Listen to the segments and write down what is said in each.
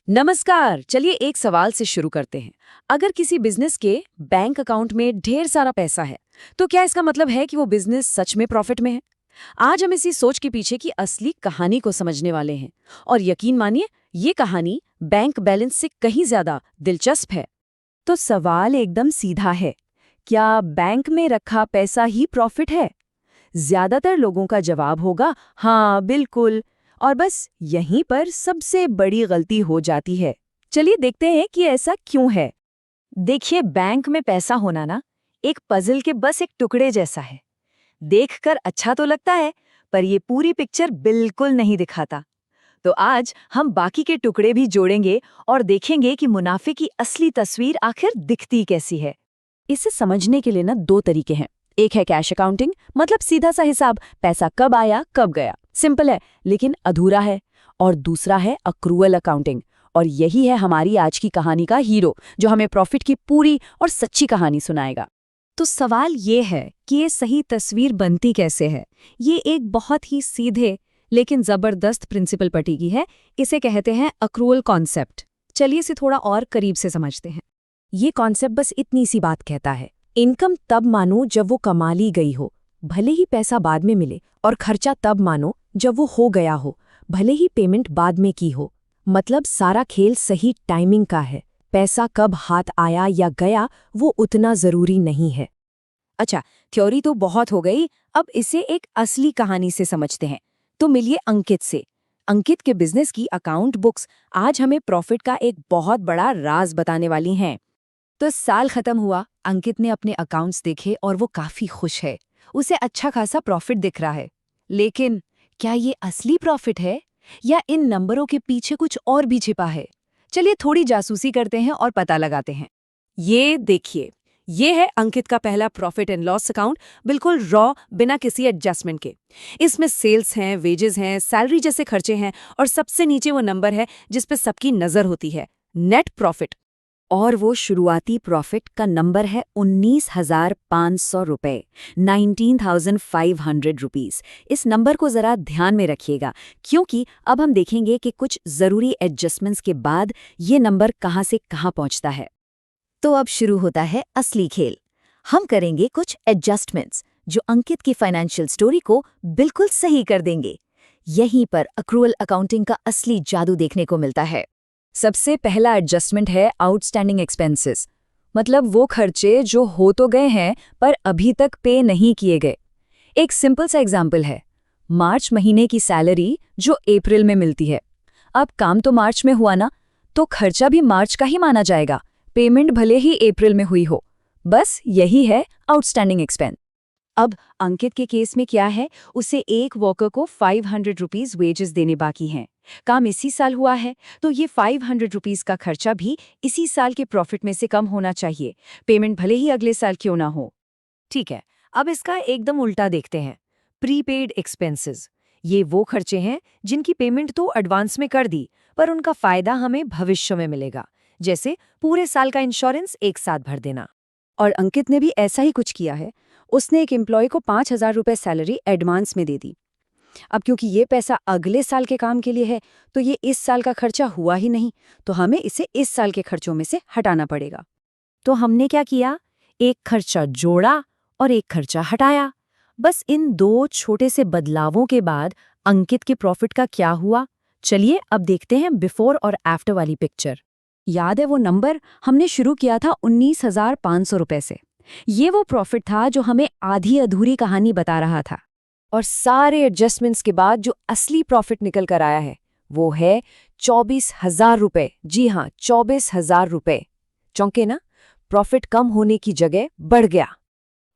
नमस्कार। चलिए एक सवाल से शुरू करते हैं। अगर किसी बिजनेस के बैंक अकाउंट में ढेर सारा पैसा है, तो क्या इसका मतलब है कि वो बिजनेस सच में प्रॉफिट में है? आज हम इसी सोच के पीछे की असली कहानी को समझने वाले हैं। और यकीन मानिए, ये कहानी बैंक बैलेंस से कहीं ज्यादा दिलचस्प है। तो सवाल एकदम सीधा है, क्या बैंक में रखा पैसा ही प्रॉफिट है? ज्यादातर लोगों का जवाब होगा हाँ बिल्कुल। और बस यहीं पर सबसे बड़ी गलती हो जाती है। चलिए देखते हैं कि ऐसा क्यों है। देखिए, बैंक में पैसा होना ना एक पजल के बस एक टुकड़े जैसा है। देखकर अच्छा तो लगता है, पर ये पूरी पिक्चर बिल्कुल नहीं दिखाता। तो आज हम बाकी के टुकड़े भी जोड़ेंगे और देखेंगे कि मुनाफे की असली तस्वीर आखिर दिखती कैसी है। इसे समझने के लिए ना दो तरीके हैं। एक है कैश अकाउंटिंग, मतलब सीधा सा हिसाब, पैसा कब आया कब गया, सिंपल है लेकिन अधूरा है। और दूसरा है अक्रूअल अकाउंटिंग, और यही है हमारी आज की कहानी का हीरो, जो हमें प्रॉफिट की पूरी और सच्ची कहानी सुनाएगा। तो सवाल ये है कि ये सही तस्वीर बनती कैसे है। ये एक बहुत ही सीधे लेकिन जबरदस्त प्रिंसिपल पर टिकी है। इसे कहते हैं अक्रूअल कॉन्सेप्ट। चलिए इसे थोड़ा और करीब से समझते हैं। ये कॉन्सेप्ट बस इतनी सी बात कहता है, इनकम तब मानो जब वो कमा ली गई हो, भले ही पैसा बाद में मिले, और खर्चा तब मानो जब वो हो गया हो, भले ही पेमेंट बाद में की हो। मतलब सारा खेल सही टाइमिंग का है। पैसा कब हाथ आया या गया वो उतना जरूरी नहीं है। अच्छा, थ्योरी तो बहुत हो गई। अब इसे एक असली कहानी से समझते हैं। तो मिलिए अंकित से। अंकित के बिजनेस की अकाउंट बुक्स आज हमें प्रॉफिट का एक बहुत बड़ा राज बताने वाली हैं। तो साल खत्म हुआ, अंकित ने अपने अकाउंट्स देखे और वो काफी खुश है। उसे अच्छा खासा प्रॉफिट दिख रहा है। लेकिन क्या ये असली प्रॉफिट है या इन नंबरों के पीछे कुछ और भी छिपा है? चलिए थोड़ी जासूसी करते हैं और पता लगाते हैं। ये देखिए, ये है अंकित का पहला प्रॉफिट एंड लॉस अकाउंट, बिल्कुल रॉ, बिना किसी एडजस्टमेंट के। इसमें सेल्स हैं, वेजेस हैं, सैलरी जैसे खर्चे हैं, और सबसे नीचे वो नंबर है जिस पे सबकी नजर होती है, नेट प्रॉफिट। और वो शुरुआती प्रॉफिट का नंबर है 19,500 रुपए, 19,500 रुपीस। इस नंबर को जरा ध्यान में रखिएगा, क्योंकि अब हम देखेंगे कि कुछ जरूरी एडजस्टमेंट्स के बाद ये नंबर कहाँ से कहाँ पहुंचता है। तो अब शुरू होता है असली खेल। हम करेंगे कुछ एडजस्टमेंट्स जो अंकित की फाइनेंशियल स्टोरी को बिल्कुल सही कर देंगे। यहीं पर अक्रूअल अकाउंटिंग का असली जादू देखने को मिलता है। सबसे पहला एडजस्टमेंट है आउटस्टैंडिंग एक्सपेंसेस, मतलब वो खर्चे जो हो तो गए हैं पर अभी तक पे नहीं किए गए। एक सिंपल सा एग्जाम्पल है, मार्च महीने की सैलरी जो अप्रैल में मिलती है। अब काम तो मार्च में हुआ ना, तो खर्चा भी मार्च का ही माना जाएगा, पेमेंट भले ही अप्रैल में हुई हो। बस यही है आउटस्टैंडिंग एक्सपेंस। अब अंकित के केस में क्या है, उसे एक वर्कर को 500 रुपीज वेजेस देने बाकी हैं। काम इसी साल हुआ है, तो ये 500 रुपीज का खर्चा भी इसी साल के प्रॉफिट में से कम होना चाहिए, पेमेंट भले ही अगले साल क्यों ना हो। ठीक है, अब इसका एकदम उल्टा देखते हैं। Prepaid expenses. ये वो खर्चे हैं जिनकी पेमेंट तो एडवांस में कर दी, पर उनका फायदा हमें भविष्य में मिलेगा, जैसे पूरे साल का इंश्योरेंस एक साथ भर देना। और अंकित ने भी ऐसा ही कुछ किया है। उसने एक एम्प्लॉय को 5,000 रुपये सैलरी एडवांस में दे दी। अब क्योंकि ये पैसा अगले साल के काम के लिए है, तो ये इस साल का खर्चा हुआ ही नहीं, तो हमें इसे इस साल के खर्चों में से हटाना पड़ेगा। तो हमने क्या किया, एक खर्चा जोड़ा और एक खर्चा हटाया। बस इन दो छोटे से बदलावों के बाद अंकित के प्रॉफिट का क्या हुआ, चलिए अब देखते हैं बिफोर और आफ्टर वाली पिक्चर। याद है वो नंबर हमने शुरू किया था 19,500 रुपए से। ये वो प्रॉफिट था जो हमें आधी अधूरी कहानी बता रहा था। और सारे एडजस्टमेंट्स के बाद जो असली प्रॉफिट निकल कर आया है, वो है 24,000 रुपए। जी हाँ, 24,000 रुपए। चौंके ना, प्रॉफिट कम होने की जगह बढ़ गया।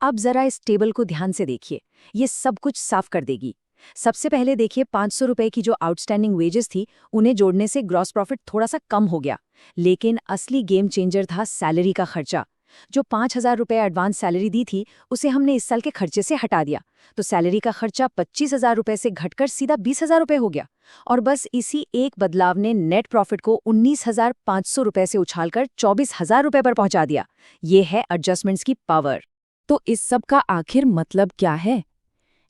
अब जरा इस टेबल को ध्यान से देखिए, ये सब कुछ साफ कर देगी। सबसे पहले देखिए, 500 रुपए की जो आउटस्टैंडिंग वेजेस थी, उन्हें जोड़ने से ग्रॉस प्रॉफिट थोड़ा सा कम हो गया। लेकिन असली गेम चेंजर था सैलरी का खर्चा। जो 5,000 रुपए एडवांस सैलरी दी थी, उसे हमने इस साल के खर्चे से हटा दिया, तो सैलरी का खर्चा 25,000 रुपए से घटकर सीधा 20,000 रुपए हो गया। और बस इसी एक बदलाव ने नेट प्रॉफिट को 19,500 रुपए से उछालकर 24,000 रुपए पर पहुंचा दिया। ये है एडजस्टमेंट्स की पावर। तो इस सब का आखिर मतलब क्या है?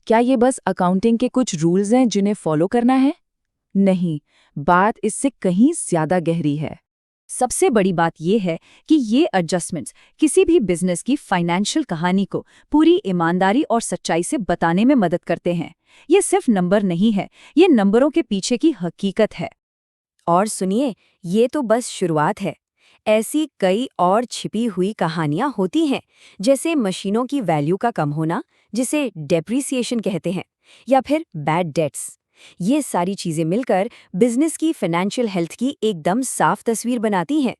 क्या ये बस अकाउंटिंग के कुछ रूल्स हैं जिन्हें फॉलो करना है? नहीं, बात इससे कहीं ज्यादा गहरी है। सबसे बड़ी बात यह है कि ये एडजस्टमेंट्स किसी भी बिजनेस की फाइनेंशियल कहानी को पूरी ईमानदारी और सच्चाई से बताने में मदद करते हैं। ये सिर्फ नंबर नहीं है, ये नंबरों के पीछे की हकीकत है। और सुनिए, ये तो बस शुरुआत है। ऐसी कई और छिपी हुई कहानियां होती हैं, जैसे मशीनों की वैल्यू का कम होना, जिसे डेप्रिसिएशन कहते हैं, या फिर बैड डेट्स। ये सारी चीजें मिलकर बिजनेस की फाइनेंशियल हेल्थ की एकदम साफ तस्वीर बनाती हैं।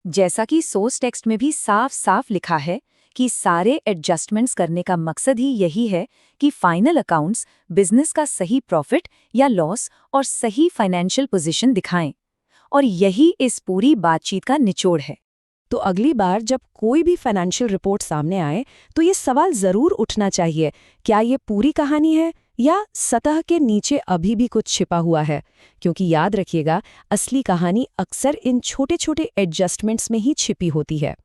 जैसा कि सोर्स टेक्स्ट में भी साफ साफ लिखा है कि सारे एडजस्टमेंट्स करने का मकसद ही यही है कि फाइनल अकाउंट्स बिजनेस का सही प्रॉफिट या लॉस और सही फाइनेंशियल पोजीशन दिखाएं। और यही इस पूरी बातचीत का निचोड़ है। तो अगली बार जब कोई भी फाइनेंशियल रिपोर्ट सामने आए तो ये सवाल जरूर उठना चाहिए, क्या ये पूरी कहानी है या सतह के नीचे अभी भी कुछ छिपा हुआ है? क्योंकि याद रखिएगा, असली कहानी अक्सर इन छोटे छोटे एडजस्टमेंट्स में ही छिपी होती है।